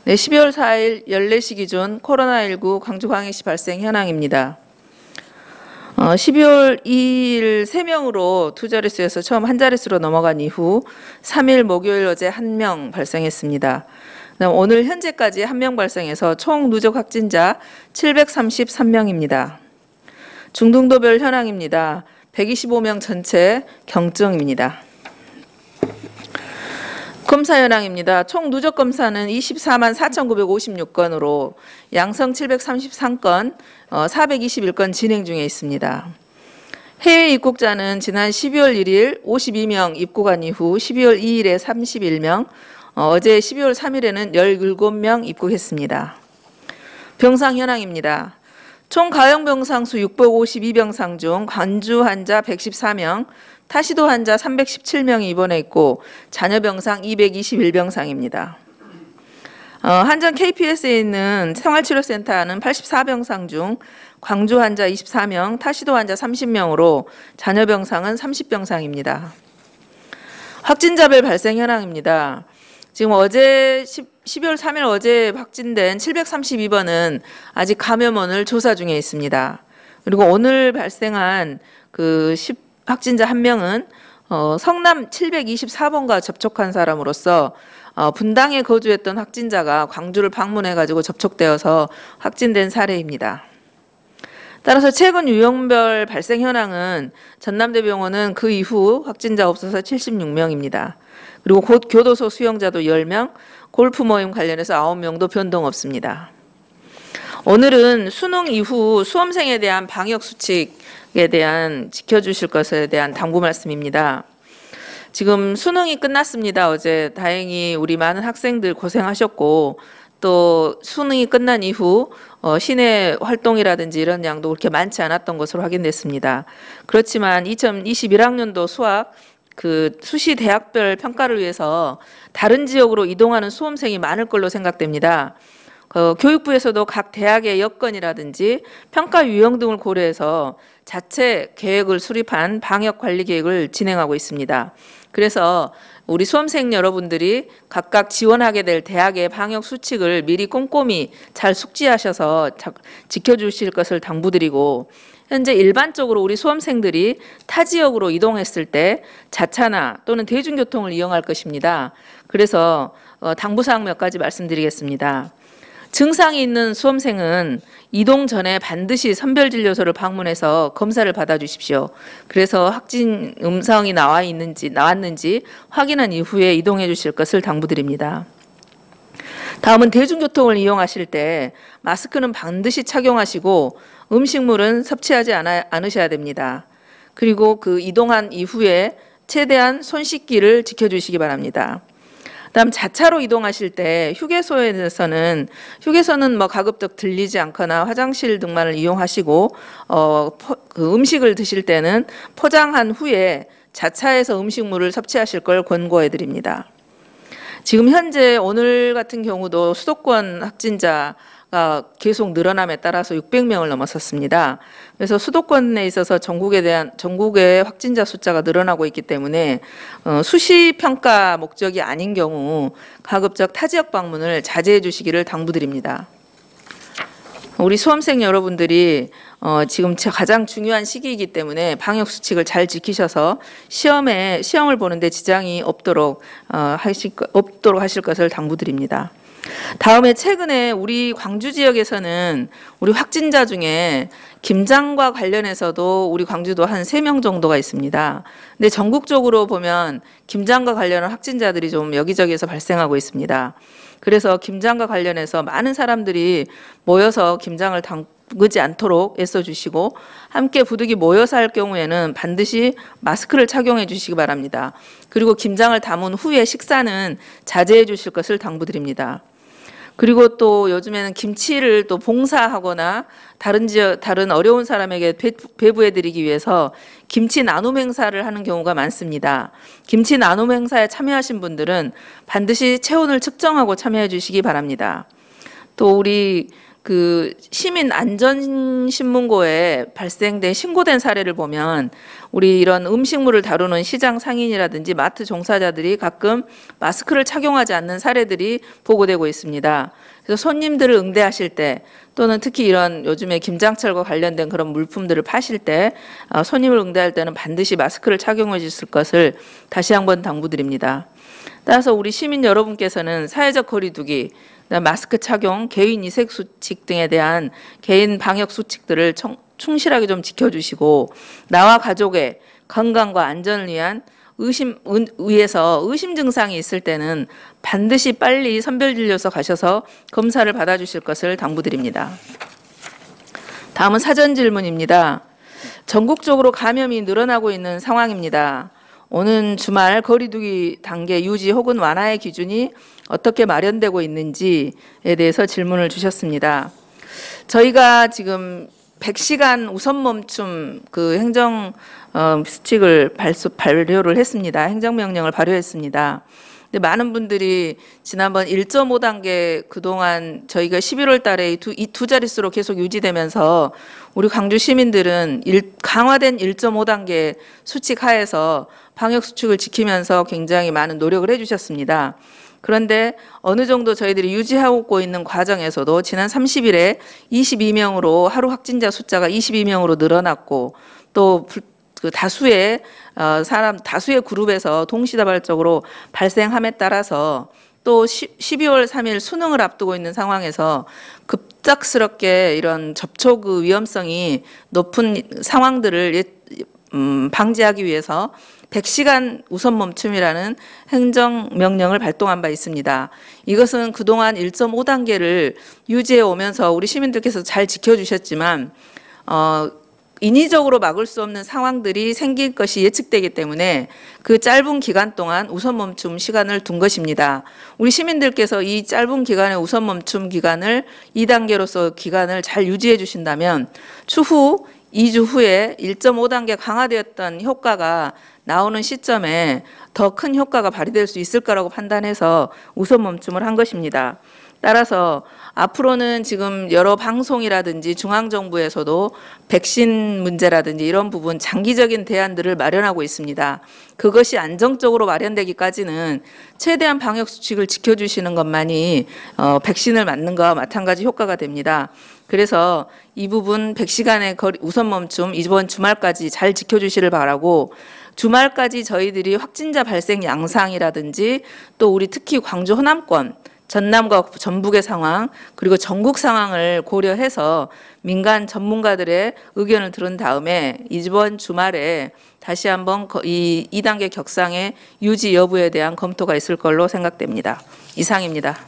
네, 12월 4일 14시 기준 코로나19 광주광역시 발생 현황입니다. 12월 2일 3명으로 두 자릿수에서 처음 한 자릿수로 넘어간 이후 3일 목요일 어제 1명 발생했습니다. 오늘 현재까지 1명 발생해서 총 누적 확진자 733명입니다. 중등도별 현황입니다. 125명 전체 경증입니다. 검사 현황입니다. 총 누적 검사는 24만 4,956건으로 양성 733건, 421건 진행 중에 있습니다. 해외 입국자는 지난 12월 1일 52명 입국한 이후 12월 2일에 31명, 어제 12월 3일에는 17명 입국했습니다. 병상 현황입니다. 총 가용 병상 수 652병상 중 관주 환자 114명, 타시도 환자 317명이 입원해 있고 잔여 병상 221병상입니다. 한전 KPS에 있는 생활치료센터는 84병상 중 광주 환자 24명, 타시도 환자 30명으로 잔여 병상은 30병상입니다. 확진자별 발생 현황입니다. 지금 어제 12월 3일 어제 확진된 732번은 아직 감염원을 조사 중에 있습니다. 그리고 오늘 발생한 확진자 1명은 성남 724번과 접촉한 사람으로서 분당에 거주했던 확진자가 광주를 방문해 가지고 접촉되어서 확진된 사례입니다. 따라서 최근 유형별 발생 현황은 전남대병원은 그 이후 확진자 없어서 76명입니다. 그리고 곧 교도소 수용자도 10명, 골프 모임 관련해서 9명도 변동 없습니다. 오늘은 수능 이후 수험생에 대한 방역 수칙에 대한 지켜주실 것에 대한 당부 말씀입니다. 지금 수능이 끝났습니다. 어제 다행히 우리 많은 학생들 고생하셨고 또 수능이 끝난 이후 시내 활동이라든지 이런 양도 그렇게 많지 않았던 것으로 확인됐습니다. 그렇지만 2021학년도 수학 수시 대학별 평가를 위해서 다른 지역으로 이동하는 수험생이 많을 걸로 생각됩니다. 교육부에서도 각 대학의 여건이라든지 평가 유형 등을 고려해서 자체 계획을 수립한 방역 관리 계획을 진행하고 있습니다. 그래서 우리 수험생 여러분들이 각각 지원하게 될 대학의 방역 수칙을 미리 꼼꼼히 잘 숙지하셔서 지켜주실 것을 당부드리고, 현재 일반적으로 우리 수험생들이 타 지역으로 이동했을 때 자차나 또는 대중교통을 이용할 것입니다. 그래서 당부사항 몇 가지 말씀드리겠습니다. 증상이 있는 수험생은 이동 전에 반드시 선별진료소를 방문해서 검사를 받아주십시오. 그래서 확진 음성이 나왔는지 확인한 이후에 이동해 주실 것을 당부드립니다. 다음은 대중교통을 이용하실 때 마스크는 반드시 착용하시고 음식물은 섭취하지 않으셔야 됩니다. 그리고 이동한 이후에 최대한 손 씻기를 지켜주시기 바랍니다. 다음 자차로 이동하실 때 휴게소는 가급적 들리지 않거나 화장실 등만을 이용하시고 음식을 드실 때는 포장한 후에 자차에서 음식물을 섭취하실 걸 권고해 드립니다. 지금 현재 오늘 같은 경우도 수도권 확진자가 계속 늘어남에 따라서 600명을 넘어섰습니다. 그래서 수도권에 있어서 전국의 확진자 숫자가 늘어나고 있기 때문에 수시 평가 목적이 아닌 경우 가급적 타 지역 방문을 자제해 주시기를 당부드립니다. 우리 수험생 여러분들이 지금 가장 중요한 시기이기 때문에 방역 수칙을 잘 지키셔서 시험을 보는데 지장이 없도록 하실 것을 당부드립니다. 다음에 최근에 우리 광주 지역에서는 우리 확진자 중에 김장과 관련해서도 우리 광주도 한 3명 정도가 있습니다. 근데 전국적으로 보면 김장과 관련한 확진자들이 좀 여기저기에서 발생하고 있습니다. 그래서 김장과 관련해서 많은 사람들이 모여서 김장을 담그지 않도록 애써주시고, 함께 부득이 모여서 할 경우에는 반드시 마스크를 착용해 주시기 바랍니다. 그리고 김장을 담은 후에 식사는 자제해 주실 것을 당부드립니다. 그리고 또 요즘에는 김치를 또 봉사하거나 다른 어려운 사람에게 배부해 드리기 위해서 김치 나눔 행사를 하는 경우가 많습니다. 김치 나눔 행사에 참여하신 분들은 반드시 체온을 측정하고 참여해 주시기 바랍니다. 또 우리 그 시민 안전 신문고에 발생된 신고된 사례를 보면 우리 이런 음식물을 다루는 시장 상인이라든지 마트 종사자들이 가끔 마스크를 착용하지 않는 사례들이 보고되고 있습니다. 그래서 손님들을 응대하실 때 또는 특히 이런 요즘에 김장철과 관련된 그런 물품들을 파실 때 손님을 응대할 때는 반드시 마스크를 착용해 주실 것을 다시 한번 당부드립니다. 따라서 우리 시민 여러분께서는 사회적 거리두기, 마스크 착용, 개인 이색 수칙 등에 대한 개인 방역 수칙들을 충실하게 좀 지켜주시고 나와 가족의 건강과 안전을 위한 의해서 의심 증상이 있을 때는 반드시 빨리 선별진료소 가셔서 검사를 받아주실 것을 당부드립니다. 다음은 사전 질문입니다. 전국적으로 감염이 늘어나고 있는 상황입니다. 오는 주말 거리두기 단계 유지 혹은 완화의 기준이 어떻게 마련되고 있는지에 대해서 질문을 주셨습니다. 저희가 지금 100시간 우선 멈춤 그 행정 수칙을 발효를 했습니다. 행정명령을 발효했습니다. 근데 많은 분들이 지난번 1.5단계 그동안 저희가 11월 달에 이 두 자릿수로 계속 유지되면서 우리 광주 시민들은 강화된 1.5단계 수칙 하에서 방역 수칙을 지키면서 굉장히 많은 노력을 해주셨습니다. 그런데 어느 정도 저희들이 유지하고 있는 과정에서도 지난 30일에 22명으로 하루 확진자 숫자가 22명으로 늘어났고 또 그 다수의 그룹에서 동시다발적으로 발생함에 따라서 또 12월 3일 수능을 앞두고 있는 상황에서 급작스럽게 이런 접촉 위험성이 높은 상황들을 방지하기 위해서 100시간 우선 멈춤이라는 행정명령을 발동한 바 있습니다. 이것은 그동안 1.5단계를 유지해 오면서 우리 시민들께서 잘 지켜주셨지만 인위적으로 막을 수 없는 상황들이 생길 것이 예측되기 때문에 그 짧은 기간 동안 우선 멈춤 시간을 둔 것입니다. 우리 시민들께서 이 짧은 기간의 우선 멈춤 기간을 2단계로서 기간을 잘 유지해 주신다면 추후 2주 후에 1.5단계 강화되었던 효과가 나오는 시점에 더 큰 효과가 발휘될 수 있을 거라고 판단해서 우선 멈춤을 한 것입니다. 따라서 앞으로는 지금 여러 방송이라든지 중앙정부에서도 백신 문제라든지 이런 부분 장기적인 대안들을 마련하고 있습니다. 그것이 안정적으로 마련되기까지는 최대한 방역 수칙을 지켜주시는 것만이 백신을 맞는 것과 마찬가지 효과가 됩니다. 그래서 이 부분 100시간의 우선 멈춤 이번 주말까지 잘 지켜주시길 바라고 주말까지 저희들이 확진자 발생 양상이라든지 또 우리 특히 광주 호남권 전남과 전북의 상황 그리고 전국 상황을 고려해서 민간 전문가들의 의견을 들은 다음에 이번 주말에 다시 한번 이 2단계 격상의 유지 여부에 대한 검토가 있을 걸로 생각됩니다. 이상입니다.